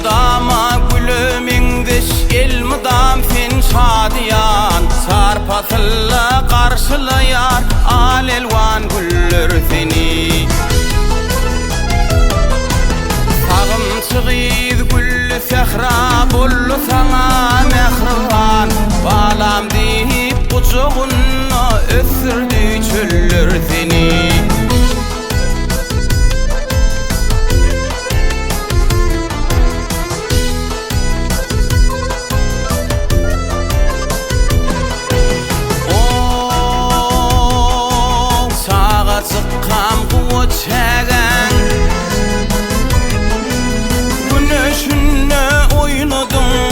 mıdama gülüm ingdiş, el mıdam fin şadiyan. Sarpatilla karşılayar al elvan güller seni. Sağım çıgıyız güllü sehra, bollu sana mehriban. Balam deyip kucağınna ösürdü çöller seni. Çıqqan kuvvet çägen güneşinle oynadın,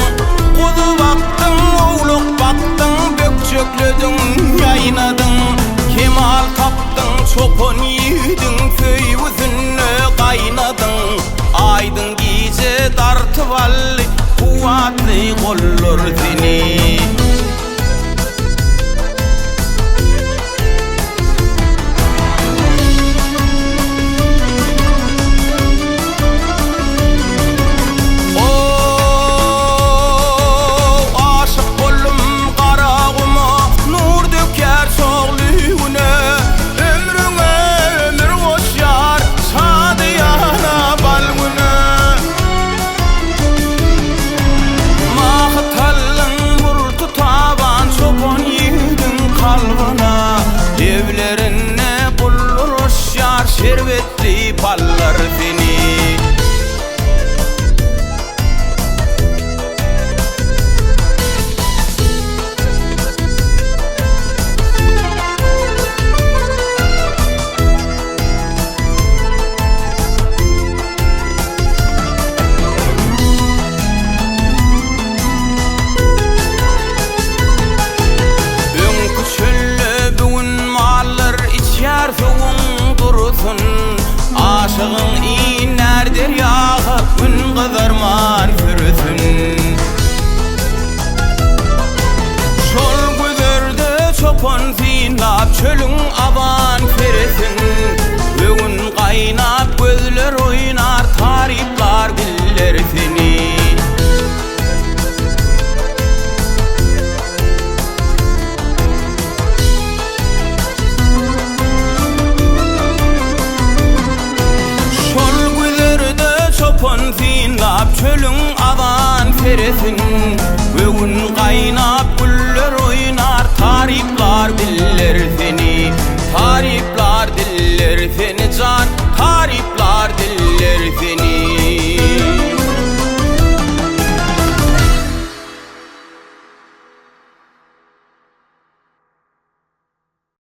kuzu baktın, oğluk baktın, bökçökledin, yaynadın, kemal kaptın, çopan yiğidin, köy üzünle kaynadın. Aydın gece dartıvalli kuvvetli kollar seni. Evlerine buluruz yar şerbetli pallar seni. Aşığın iner deryağı gün kızarman sürüsün. Şol güzerde çopan zinlap çölün avan feresin. Bugün kaynap gözler oynar, tariflar güller seni. Çölün avan feresin.